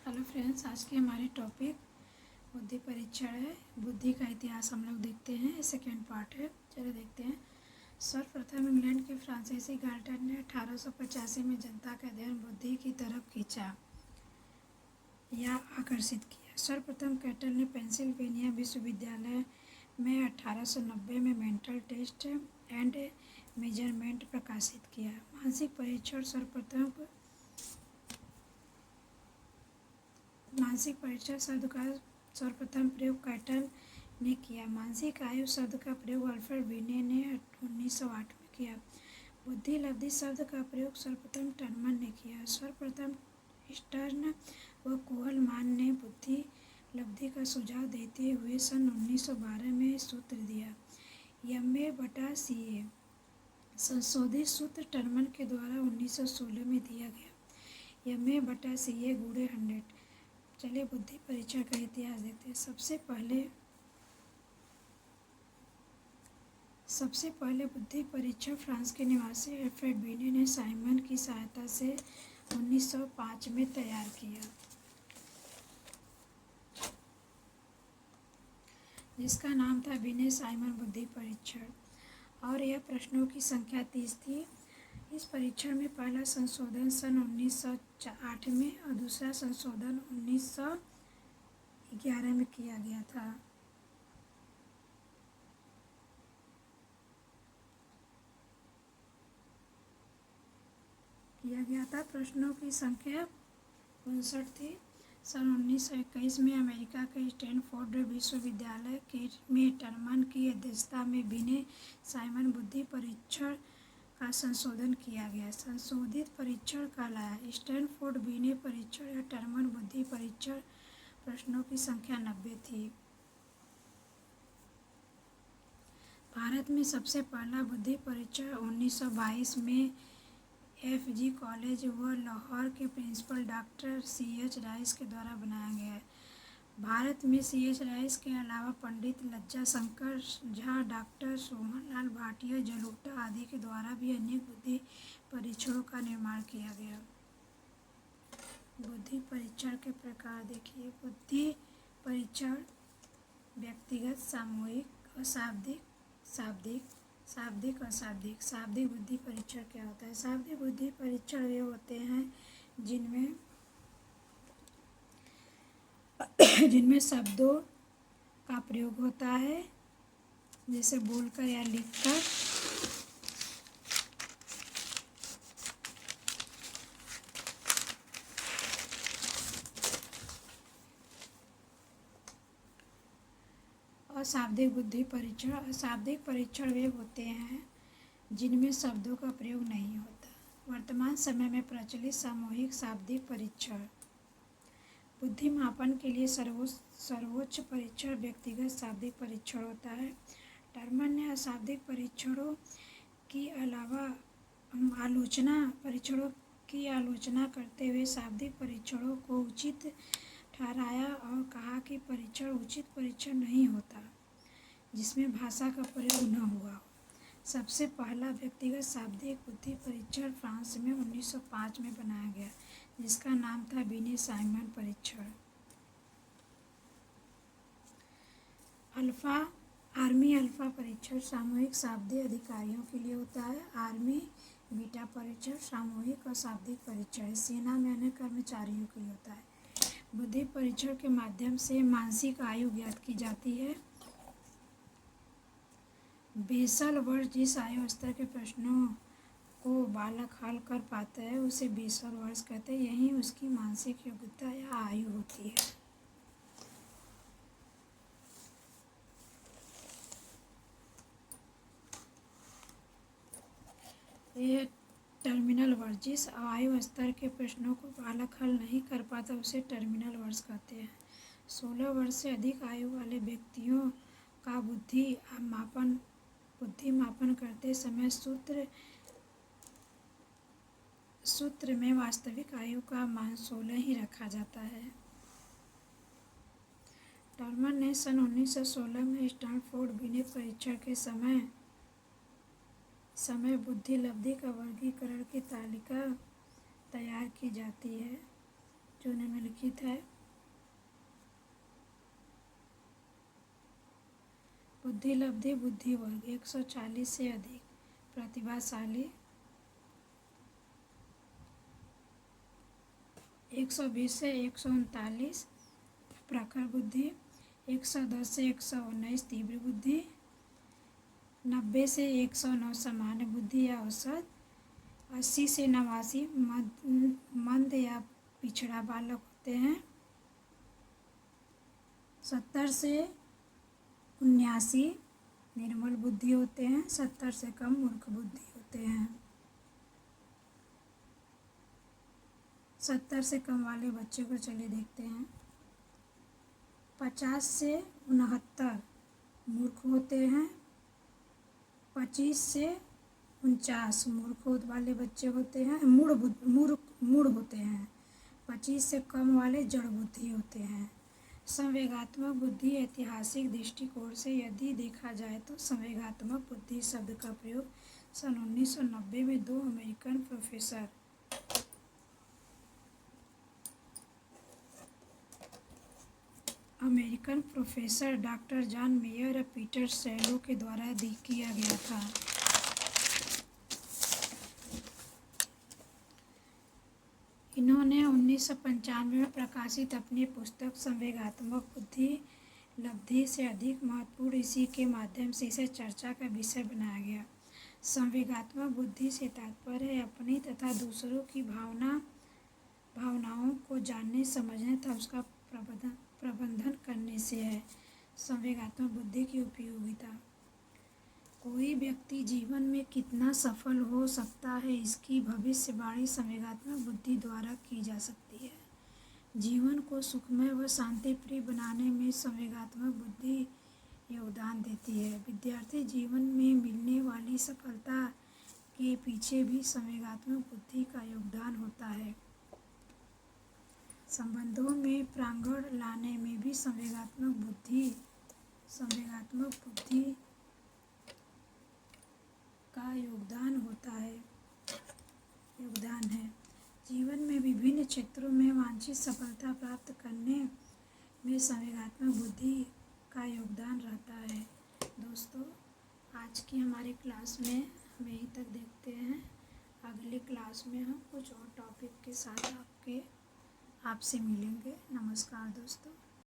Hello friends, आज की हमारी टॉपिक बुद्धि परीक्षण है। बुद्धि का इतिहास हम लोग देखते हैं, सेकेंड पार्ट है। चलिए देखते हैं। सर्वप्रथम इंग्लैंड के फ्रांसीसी गार्टन ने 1885 में जनता का ध्यान बुद्धि की तरफ खींचा या आकर्षित किया। सर्वप्रथम कैटल ने पेंसिल्वेनिया विश्वविद्यालय में 1890 में मेंटल टेस्ट एंड मेजरमेंट प्रकाशित किया। मानसिक परीक्षण शब्द का सर्वप्रथम प्रयोग कैटल ने किया। मानसिक आयु शब्द का प्रयोग अल्फ्रेड बिने ने 1908 में किया। बुद्धि लब्धि शब्द का प्रयोग सर्वप्रथम टर्मन ने किया। सर्वप्रथम स्टर्न व कोहलमान ने बुद्धि लब्धि का सुझाव देते हुए सन 1912 में सूत्र दिया। MA/CA संशोधित सूत्र टर्मन के द्वारा 1916 में दिया गया। MA/CA × 100। चलिए बुद्धि परीक्षण का इतिहास देखते हैं। सबसे पहले बुद्धि परीक्षण फ्रांस के निवासी अल्फ्रेड बिने ने साइमन की सहायता से 1905 में तैयार किया, जिसका नाम था बिने साइमन बुद्धि परीक्षण और यह प्रश्नों की संख्या 30 थी। इस परीक्षण में पहला संशोधन सन 1908 में और दूसरा संशोधन 1911 में किया गया था। प्रश्नों की संख्या 59 थी। सन 1921 में अमेरिका के स्टैनफोर्ड विश्वविद्यालय में टर्मन की अध्यक्षता में बिने साइमन बुद्धि परीक्षण का संशोधन किया गया। संशोधित परीक्षण कहलाया स्टैनफोर्ड बिने परीक्षण या टर्मन बुद्धि परीक्षण। प्रश्नों की संख्या 90 थी। भारत में सबसे पहला बुद्धि परीक्षण 1922 में FG कॉलेज व लाहौर के प्रिंसिपल डॉक्टर CH राइस के द्वारा बनाया गया है। भारत में CH राइस के अलावा पंडित लज्जा शंकर झा, डॉक्टर सोहनलाल भाटिया, जलोटा आदि के द्वारा भी अनेक बुद्धि परीक्षणों का निर्माण किया गया। बुद्धि परीक्षण के प्रकार देखिए। बुद्धि परीक्षण व्यक्तिगत, सामूहिक, अशाब्दिक, शाब्दिक, अशाब्दिक। शाब्दिक बुद्धि परीक्षण क्या होता है? शाब्दिक बुद्धि परीक्षण वे होते हैं जिनमें शब्दों का प्रयोग होता है, जैसे बोलकर या लिखकर। अशाब्दिक बुद्धि परीक्षण। अशाब्दिक परीक्षण वे होते हैं जिनमें शब्दों का प्रयोग नहीं होता। वर्तमान समय में प्रचलित सामूहिक शाब्दिक परीक्षण। बुद्धि मापन के लिए सर्वोच्च परीक्षण व्यक्तिगत शाब्दिक परीक्षण होता है। टर्मन ने अशाब्दिक परीक्षणों की आलोचना करते हुए शाब्दिक परीक्षणों को उचित ठहराया और कहा कि परीक्षण उचित परीक्षण नहीं होता जिसमें भाषा का प्रयोग न हुआ हो। सबसे पहला व्यक्तिगत शाब्दिक बुद्धि परीक्षण फ्रांस में 1905 में बनाया गया, जिसका नाम था बिने साइमन परीक्षण। आर्मी अल्फा परीक्षण सामूहिक शाब्दिक अधिकारियों के लिए होता है। आर्मी बीटा परीक्षण सामूहिक और शाब्दिक परीक्षण है, सेना में अन्य कर्मचारियों के लिए होता है। बुद्धि परीक्षण के माध्यम से मानसिक आयु ज्ञात की जाती है। बेसल वर्ष जिस आयु स्तर के प्रश्नों को बालक हल कर पाता है उसे बेसल वर्ष कहते हैं। यही उसकी मानसिक योग्यता या आयु होती है। यह टर्मिनल वर्ष जिस आयु स्तर के प्रश्नों को बालक हल नहीं कर पाता उसे टर्मिनल वर्ष कहते हैं। 16 वर्ष से अधिक आयु वाले व्यक्तियों का बुद्धि मापन करते समय सूत्र में वास्तविक आयु का मान 16 ही रखा जाता है। टर्मन ने सन 1916 में स्टैनफोर्ड बिने परीक्षण के समय बुद्धि लब्धि का वर्गीकरण की तालिका तैयार की जाती है। जो निम्नलिखित है। बुद्धि लब्धि बुद्धि वर्ग 140 से अधिक प्रतिभाशाली, 120 से 139 प्रखर बुद्धि, 110 से 119 तीव्र बुद्धि, 90 से 109 सामान्य बुद्धि या औसत, 80 से 89 मंद या पिछड़ा बालक होते हैं, 70 से 79 निर्मल बुद्धि होते हैं, 70 से कम मूर्ख बुद्धि होते हैं। 70 से कम वाले बच्चे को चलिए देखते हैं। 50 से 69 मूर्ख होते हैं, 25 से 49 मूर्ख वाले बच्चे होते हैं, मूढ़ होते हैं। 25 से कम वाले जड़ बुद्धि होते हैं। संवेगात्मक बुद्धि ऐतिहासिक दृष्टिकोण से यदि देखा जाए तो संवेगात्मक बुद्धि शब्द का प्रयोग सन 1990 में दो American professor doctor John mayor और पीटर सेलो के द्वारा किया गया था। इन्होंने 1995 में प्रकाशित अपनी पुस्तक संवेगात्मक बुद्धि लब्धि से अधिक महत्वपूर्ण इसी के माध्यम से इसे चर्चा का विषय बनाया गया। संवेगात्मक बुद्धि से तात्पर्य है अपनी तथा दूसरों की भावनाओं को जानने समझने तथा उसका प्रबंधन करने से है। संवेगात्मक बुद्धि की उपयोगिता। कोई व्यक्ति जीवन में कितना सफल हो सकता है इसकी भविष्यवाणी संवेगात्मक बुद्धि द्वारा की जा सकती है। जीवन को सुखमय व शांतिप्रिय बनाने में संवेगात्मक बुद्धि योगदान देती है। विद्यार्थी जीवन में मिलने वाली सफलता के पीछे भी संवेगात्मक बुद्धि का योगदान होता है। संबंधों में प्रांगण लाने में भी संवेगात्मक बुद्धि का योगदान है। जीवन में विभिन्न क्षेत्रों में वांछित सफलता प्राप्त करने में संवेगात्मक बुद्धि का योगदान रहता है। दोस्तों, आज की हमारी क्लास में हम यहीं तक देखते हैं। अगली क्लास में हम कुछ और टॉपिक के साथ आपसे मिलेंगे। नमस्कार दोस्तों।